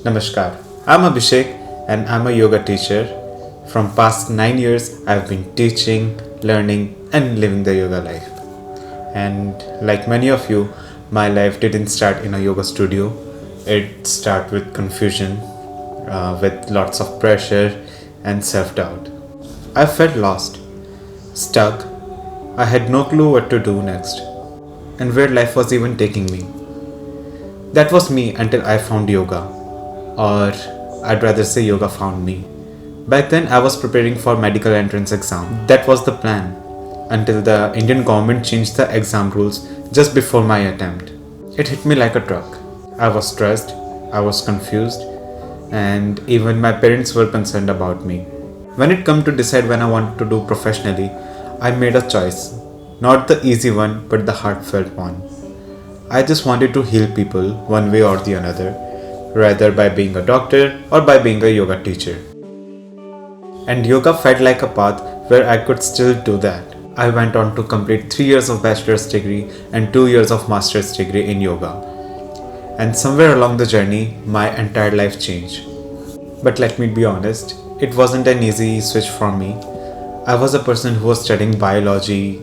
Namaskar. I'm Abhishek and I'm a yoga teacher. From past 9 years, I've been teaching, learning and living the yoga life. And like many of you, my life didn't start in a yoga studio. It started with confusion, with lots of pressure and self-doubt. I felt lost, stuck. I had no clue what to do next and where life was even taking me. That was me until I found yoga, or I'd rather say yoga found me. Back then I was preparing for medical entrance exam. That was the plan until the Indian government changed the exam rules just before my attempt. It hit me like a truck. I was stressed, I was confused, and even my parents were concerned about me. When it came to decide when I wanted to do professionally, I made a choice. Not the easy one, but the heartfelt one. I just wanted to heal people one way or the another, rather by being a doctor or by being a yoga teacher. And yoga felt like a path where I could still do that. I went on to complete 3 years of bachelor's degree and 2 years of master's degree in yoga. And somewhere along the journey, my entire life changed. But let me be honest, it wasn't an easy switch for me. I was a person who was studying biology,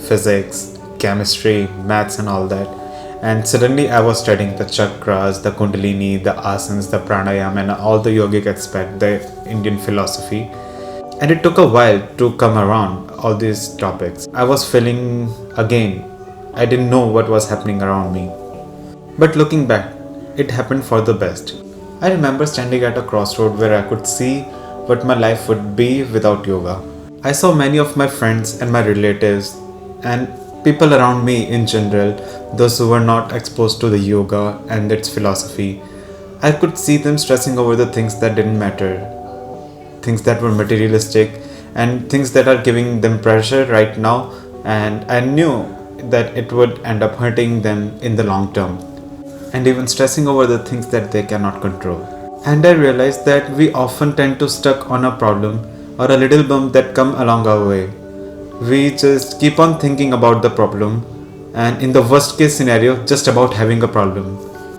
physics, chemistry, maths and all that. And suddenly I was studying the chakras, the kundalini, the asanas, the pranayama and all the yogic aspect, the Indian philosophy. And it took a while to come around all these topics. I was feeling again, I didn't know what was happening around me. But looking back, it happened for the best. I remember standing at a crossroad where I could see what my life would be without yoga. I saw many of my friends and my relatives and people around me in general, those who were not exposed to the yoga and its philosophy. I could see them stressing over the things that didn't matter, things that were materialistic and things that are giving them pressure right now, and I knew that it would end up hurting them in the long term, and even stressing over the things that they cannot control. And I realized that we often tend to stuck on a problem or a little bump that come along our way. We just keep on thinking about the problem, and in the worst case scenario, just about having a problem.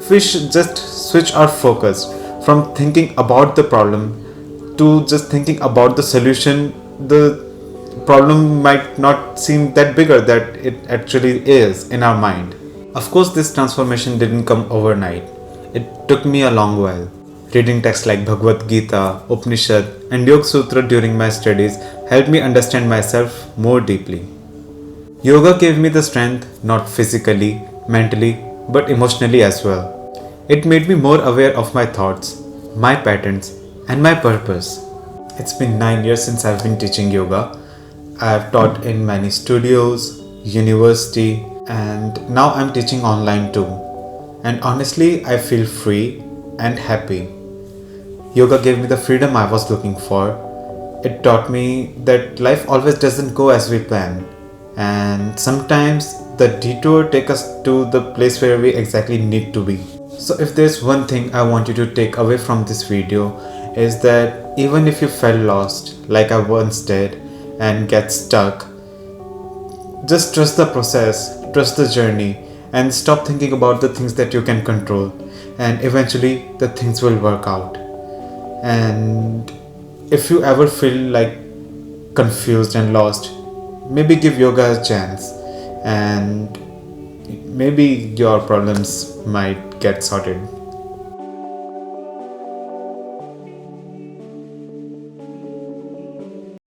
We should just switch our focus from thinking about the problem to just thinking about the solution. The problem might not seem that bigger that it actually is in our mind. Of course, this transformation didn't come overnight. It took me a long while. Reading texts like Bhagavad Gita, Upanishads and Yoga Sutra during my studies helped me understand myself more deeply. Yoga gave me the strength, not physically, mentally, but emotionally as well. It made me more aware of my thoughts, my patterns, and my purpose. It's been 9 years since I've been teaching yoga. I've taught in many studios, university, and now I'm teaching online too. And honestly, I feel free and happy. Yoga gave me the freedom I was looking for. It taught me that life always doesn't go as we plan, and sometimes the detour takes us to the place where we exactly need to be. So if there's one thing I want you to take away from this video, is that even if you felt lost like I once did and get stuck, just trust the process, trust the journey, and stop thinking about the things that you can control, and eventually the things will work out. And if you ever feel like confused and lost, maybe give yoga a chance and maybe your problems might get sorted.